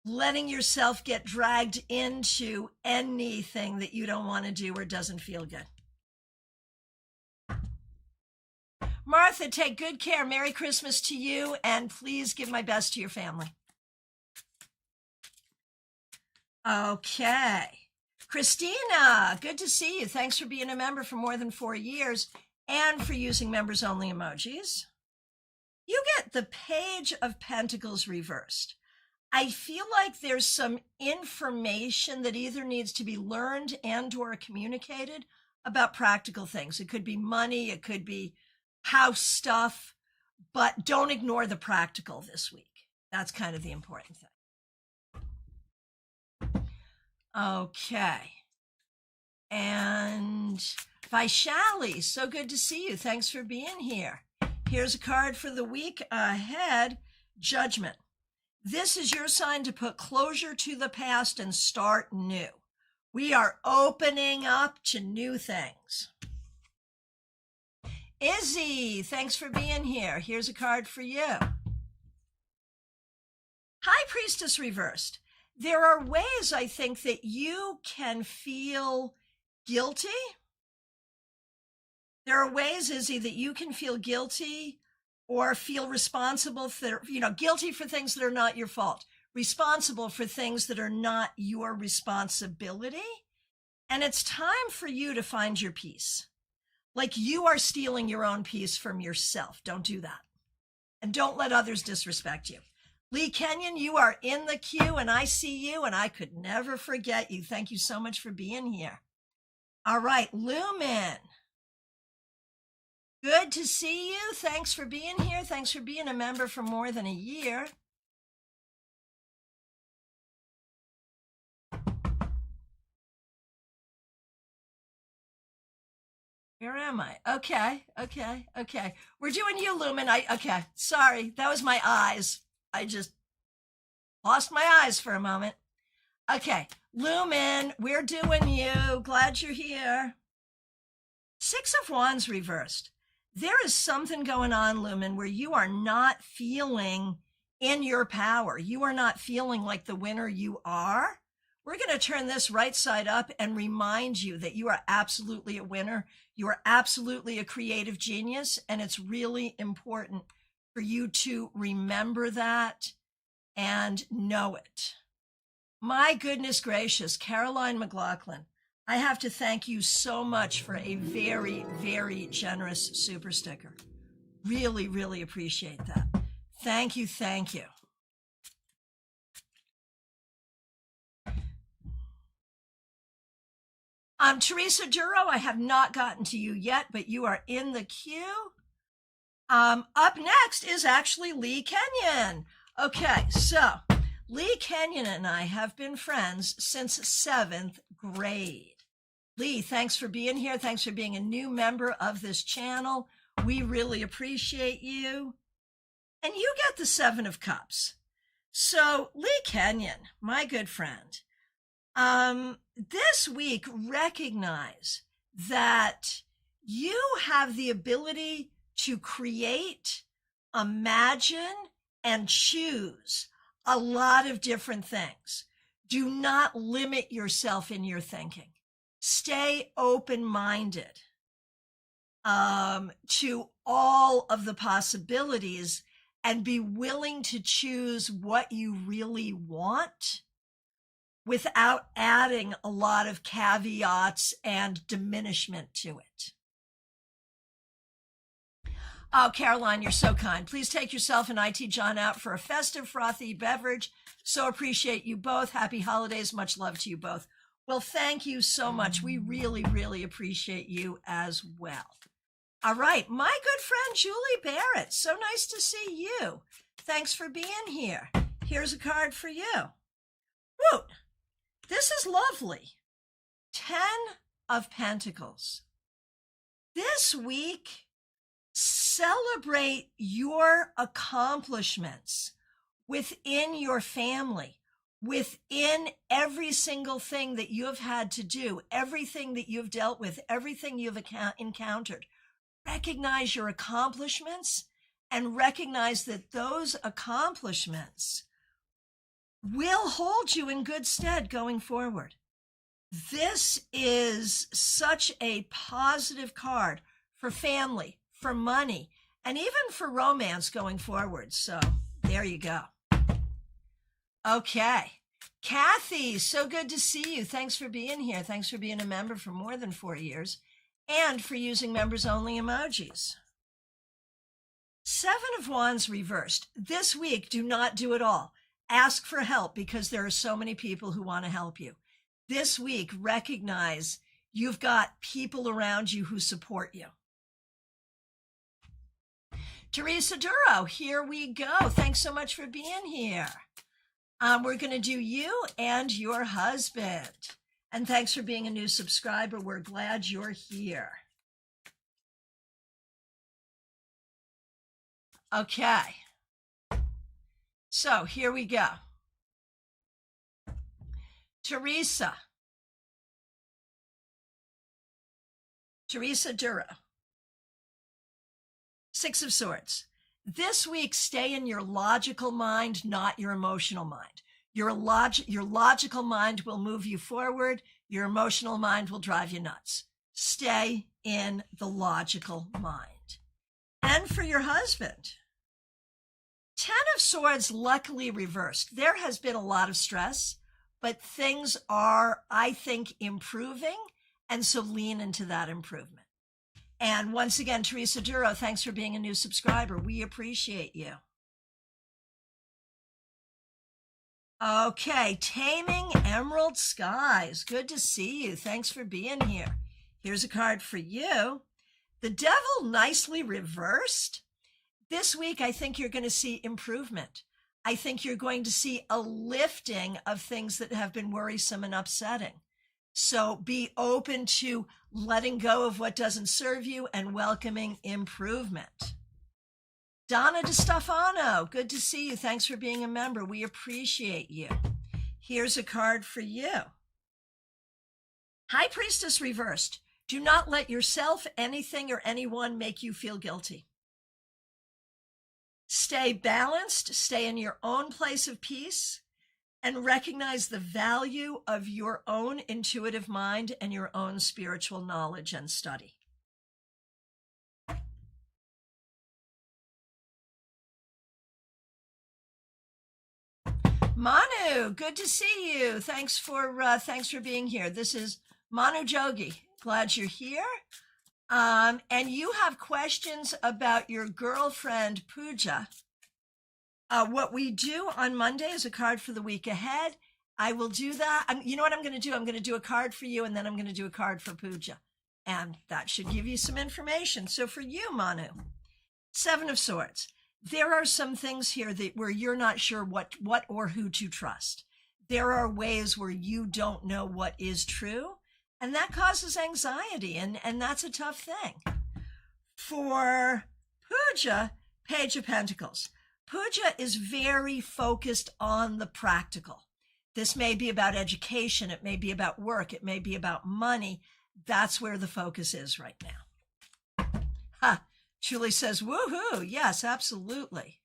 letting yourself get dragged into anything that you don't want to do or doesn't feel good. Martha, take good care. Merry Christmas to you, and please give my best to your family. Okay. Christina, good to see you. Thanks for being a member for more than 4 years and for using members-only emojis. You get the Page of Pentacles reversed. I feel like there's some information that either needs to be learned and or communicated about practical things. It could be money, it could be house stuff, but don't ignore the practical this week. That's kind of the important thing. Okay. And Vaishali, so good to see you. Thanks for being here. Here's a card for the week ahead, Judgment. This is your sign to put closure to the past and start new. We are opening up to new things. Izzy, thanks for being here. Here's a card for you. High Priestess reversed. There are ways, I think, that you can feel guilty. There are ways, Izzy, that you can feel guilty or feel responsible for, guilty for things that are not your fault, responsible for things that are not your responsibility. And it's time for you to find your peace. Like you are stealing your own peace from yourself. Don't do that. And don't let others disrespect you. Lee Kenyon, you are in the queue and I see you and I could never forget you. Thank you so much for being here. All right, Lumen. Good to see you. Thanks for being here. Thanks for being a member for more than a year. Where am I? Okay. We're doing you, Lumen. Okay. Sorry. That was my eyes. I just lost my eyes for a moment. Okay. Lumen, we're doing you. Glad you're here. 6 of Wands reversed. There is something going on, Lumen, where you are not feeling in your power. You are not feeling like the winner you are. We're going to turn this right side up and remind you that you are absolutely a winner. You are absolutely a creative genius, and it's really important for you to remember that and know it. My goodness gracious, Caroline McLaughlin, I have to thank you so much for a very, very generous super sticker. Really, really appreciate that. Thank you. Teresa Duro, I have not gotten to you yet, but you are in the queue. Up next is actually Lee Kenyon. Okay, so Lee Kenyon and I have been friends since 7th grade. Lee, thanks for being here. Thanks for being a new member of this channel. We really appreciate you. And you get the 7 of Cups. So Lee Kenyon, my good friend, this week recognize that you have the ability to create, imagine, and choose a lot of different things. Do not limit yourself in your thinking. Stay open-minded to all of the possibilities and be willing to choose what you really want without adding a lot of caveats and diminishment to it. Oh, Caroline, you're so kind. Please take yourself and IT John out for a festive, frothy beverage. So appreciate you both. Happy holidays. Much love to you both. Well, thank you so much. We really, really appreciate you as well. All right, my good friend Julie Barrett. So nice to see you. Thanks for being here. Here's a card for you. Woot! This is lovely. 10 of Pentacles. This week, celebrate your accomplishments within your family, within every single thing that you have had to do, everything that you've dealt with, everything you've encountered. Recognize your accomplishments and recognize that those accomplishments will hold you in good stead going forward. This is such a positive card for family, for money, and even for romance going forward. So there you go. Okay. Kathy, so good to see you. Thanks for being here. Thanks for being a member for more than 4 years and for using members only emojis. 7 of Wands reversed. This week, do not do it all. Ask for help because there are so many people who want to help you. This week, recognize you've got people around you who support you. Teresa Duro, here we go. Thanks so much for being here. We're going to do you and your husband. And thanks for being a new subscriber. We're glad you're here. Okay. So here we go. Teresa Duro. 6 of Swords. This week, stay in your logical mind, not your emotional mind. Your logical mind will move you forward. Your emotional mind will drive you nuts. Stay in the logical mind. And for your husband, 10 of Swords, luckily reversed. There has been a lot of stress, but things are, I think, improving. And so lean into that improvement. And once again, Teresa Duro, thanks for being a new subscriber. We appreciate you. Okay, Taming Emerald Skies. Good to see you. Thanks for being here. Here's a card for you. The Devil, nicely reversed. This week, I think you're going to see improvement. I think you're going to see a lifting of things that have been worrisome and upsetting. So be open to letting go of what doesn't serve you and welcoming improvement. Donna DeStefano, good to see you. Thanks for being a member. We appreciate you. Here's a card for you. High Priestess reversed. Do not let yourself, anything, or anyone make you feel guilty. Stay balanced, stay in your own place of peace, and recognize the value of your own intuitive mind and your own spiritual knowledge and study. Manu, good to see you. Thanks for being here. This is Manu Jogi. Glad you're here. And you have questions about your girlfriend, Pooja. What we do on Monday is a card for the week ahead. I will do that. You know what I'm going to do? I'm going to do a card for you, and then I'm going to do a card for Pooja. And that should give you some information. So for you, Manu, 7 of Swords. There are some things here where you're not sure what or who to trust. There are ways where you don't know what is true, and that causes anxiety, and that's a tough thing. For Pooja, Page of Pentacles. Pooja is very focused on the practical. This may be about education. It may be about work. It may be about money. That's where the focus is right now. Ha! Julie says, woohoo. Yes, absolutely.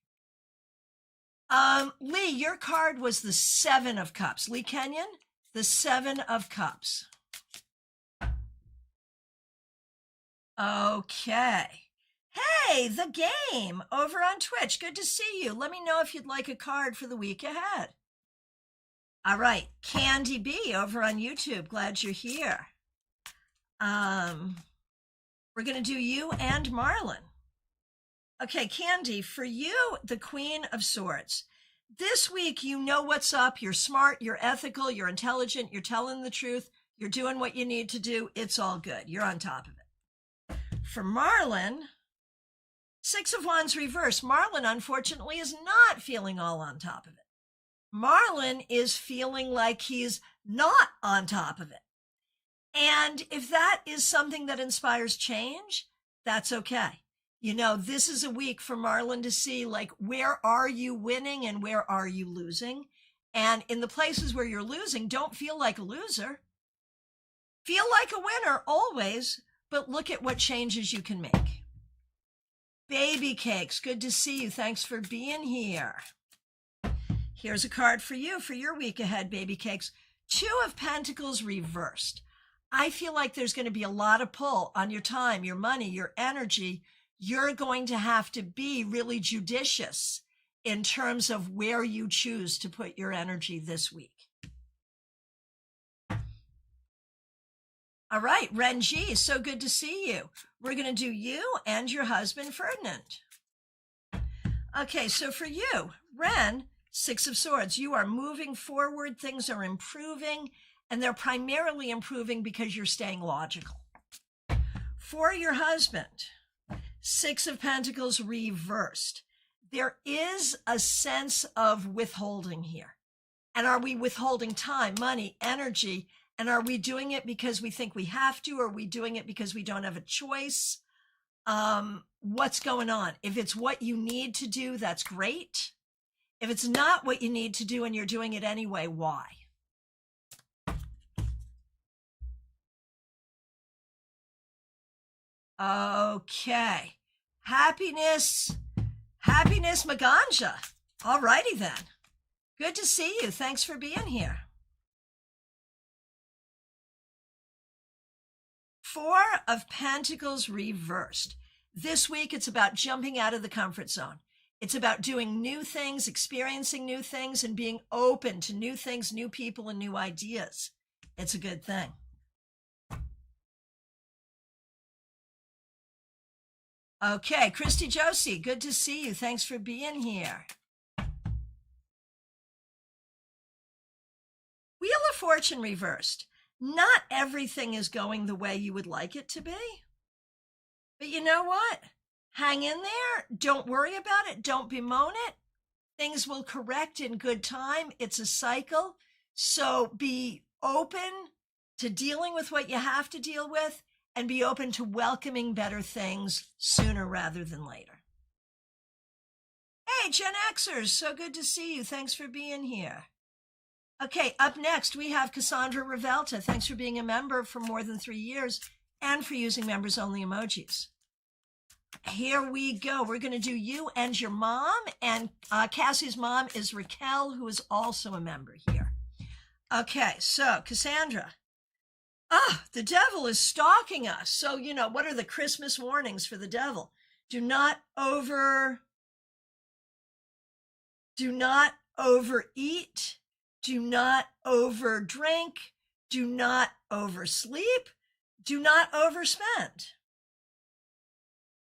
Lee, your card was the 7 of Cups. Lee Kenyon, the 7 of Cups. Okay. Hey, The Game over on Twitch. Good to see you. Let me know if you'd like a card for the week ahead. All right. Candy B over on YouTube. Glad you're here. We're going to do you and Marlon. Okay, Candy, for you, the Queen of Swords. This week, you know what's up. You're smart, you're ethical, you're intelligent, you're telling the truth, you're doing what you need to do. It's all good. You're on top of it. For Marlon, Six of Wands reverse. Marlon, unfortunately, is not feeling all on top of it. Marlon is feeling like he's not on top of it. And if that is something that inspires change, that's okay. You know, this is a week for Marlon to see, like, where are you winning and where are you losing? And in the places where you're losing, don't feel like a loser. Feel like a winner always, but look at what changes you can make. Baby Cakes, good to see you. Thanks for being here. Here's a card for you for your week ahead, Baby Cakes. Two of Pentacles reversed. I feel like there's going to be a lot of pull on your time, your money, your energy. You're going to have to be really judicious in terms of where you choose to put your energy this week. All right, Ren G, so good to see you. We're going to do you and your husband, Ferdinand. Okay, so for you, Ren, Six of Swords, you are moving forward. Things are improving, and they're primarily improving because you're staying logical. For your husband, Six of Pentacles reversed. There is a sense of withholding here. And are we withholding time, money, energy? And are we doing it because we think we have to? Or are we doing it because we don't have a choice? What's going on? If it's what you need to do, that's great. If it's not what you need to do and you're doing it anyway, why? Okay. Happiness Maganja. All righty then. Good to see you. Thanks for being here. Four of Pentacles reversed. This week, it's about jumping out of the comfort zone. It's about doing new things, experiencing new things, and being open to new things, new people, and new ideas. It's a good thing. Okay, Christy Josie, good to see you. Thanks for being here. Wheel of Fortune reversed. Not everything is going the way you would like it to be. But you know what? Hang in there. Don't worry about it. Don't bemoan it. Things will correct in good time. It's a cycle. So be open to dealing with what you have to deal with and be open to welcoming better things sooner rather than later. Hey, Gen Xers, so good to see you. Thanks for being here. Okay, up next, we have Cassandra Revelta. Thanks for being a member for more than 3 years and for using members-only emojis. Here we go. We're going to do you and your mom, and Cassie's mom is Raquel, who is also a member here. Okay, so Cassandra. The devil is stalking us. So, you know, what are the Christmas warnings for the devil? Do not overeat. Do not overdrink. Do not oversleep. Do not overspend.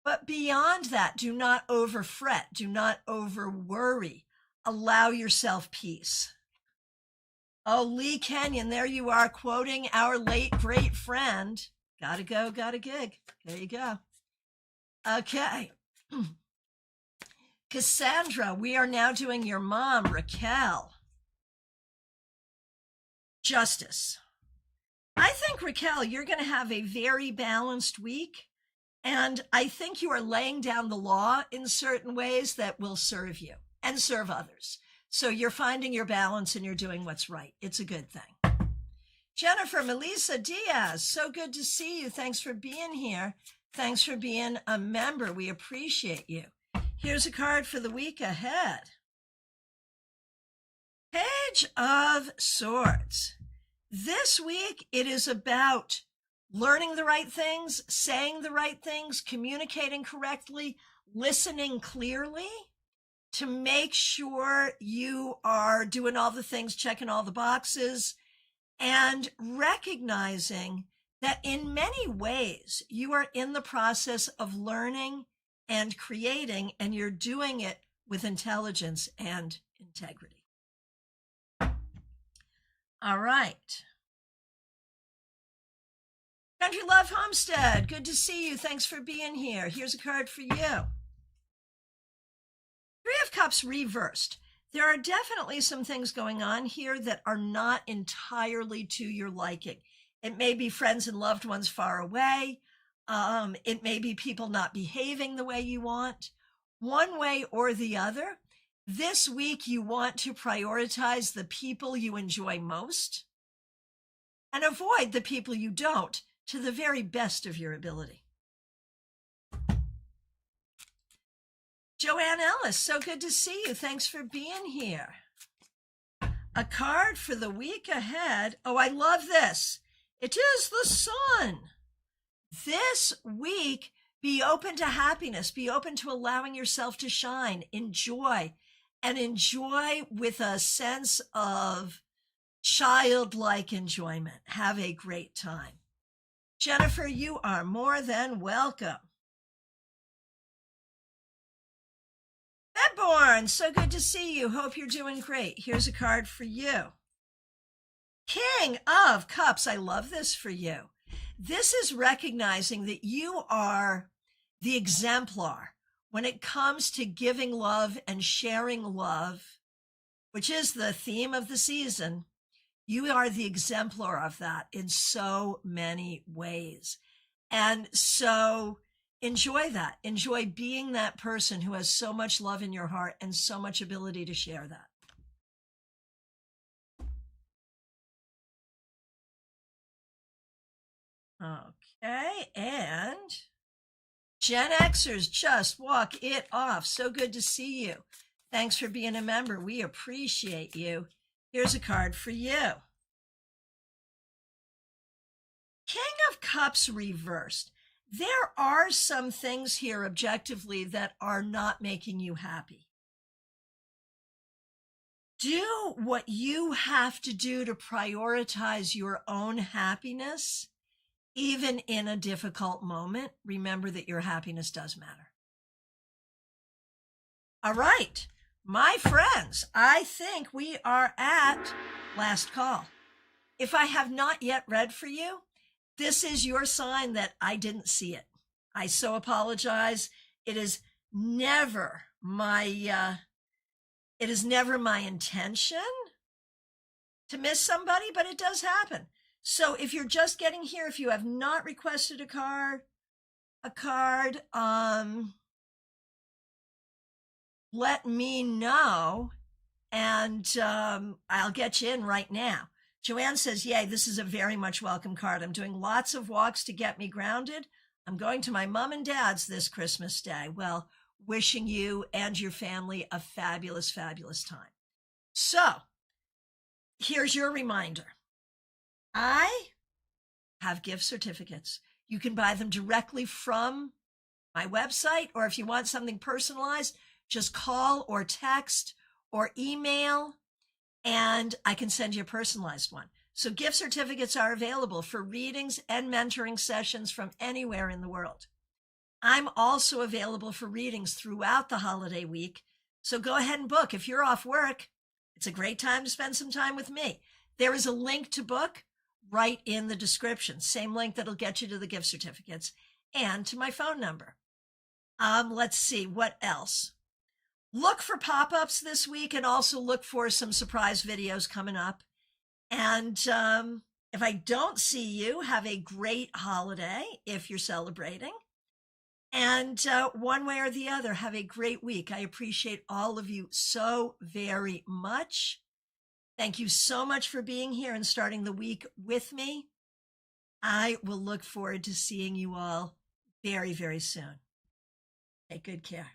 But beyond that, do not overfret. Do not overworry. Allow yourself peace. Oh, Lee Kenyon, there you are, quoting our late great friend. Gotta go, got a gig. There you go. Okay. Cassandra, we are now doing your mom, Raquel. Justice. I think, Raquel, you're going to have a very balanced week. And I think you are laying down the law in certain ways that will serve you and serve others. So you're finding your balance and you're doing what's right. It's a good thing. Jennifer Melissa Diaz, so good to see you. Thanks for being here. Thanks for being a member. We appreciate you. Here's a card for the week ahead. Page of Swords. This week, it is about learning the right things, saying the right things, communicating correctly, listening clearly to make sure you are doing all the things, checking all the boxes, and recognizing that in many ways you are in the process of learning and creating, and you're doing it with intelligence and integrity. All right. Country Love Homestead, good to see you. Thanks for being here. Here's a card for you. 3 of Cups reversed. There are definitely some things going on here that are not entirely to your liking. It may be friends and loved ones far away. It may be people not behaving the way you want. One way or the other, this week you want to prioritize the people you enjoy most and avoid the people you don't to the very best of your ability. Joanne Ellis, so good to see you. Thanks for being here. A card for the week ahead. Oh, I love this. It is the sun. This week, be open to happiness. Be open to allowing yourself to shine. Enjoy. And enjoy with a sense of childlike enjoyment. Have a great time. Jennifer, you are more than welcome. Bedborn, so good to see you. Hope you're doing great. Here's a card for you. King of Cups, I love this for you. This is recognizing that you are the exemplar when it comes to giving love and sharing love, which is the theme of the season. You are the exemplar of that in so many ways. And so enjoy that. Enjoy being that person who has so much love in your heart and so much ability to share that. Okay, and Gen Xers just walk it off. So good to see you. Thanks for being a member. We appreciate you. Here's a card for you. King of Cups reversed. There are some things here objectively that are not making you happy. Do what you have to do to prioritize your own happiness. Even in a difficult moment, remember that your happiness does matter. All right, my friends, I think we are at last call. If I have not yet read for you, this is your sign that I didn't see it. I so apologize. It is never my intention to miss somebody, but it does happen. So if you're just getting here, if you have not requested a card, let me know, and I'll get you in right now. Joanne says, yay, this is a very much welcome card. I'm doing lots of walks to get me grounded. I'm going to my mom and dad's this Christmas Day. Well, wishing you and your family a fabulous, fabulous time. So here's your reminder. I have gift certificates. You can buy them directly from my website, or if you want something personalized, just call or text or email, and I can send you a personalized one. So gift certificates are available for readings and mentoring sessions from anywhere in the world. I'm also available for readings throughout the holiday week. So go ahead and book. If you're off work, it's a great time to spend some time with me. There is a link to book right in the description. Same link that'll get you to the gift certificates and to my phone number. Let's see, what else? Look for pop-ups this week, and also look for some surprise videos coming up. And if I don't see you, have a great holiday if you're celebrating. And one way or the other, have a great week. I appreciate all of you so very much. Thank you so much for being here and starting the week with me. I will look forward to seeing you all very, very soon. Take good care.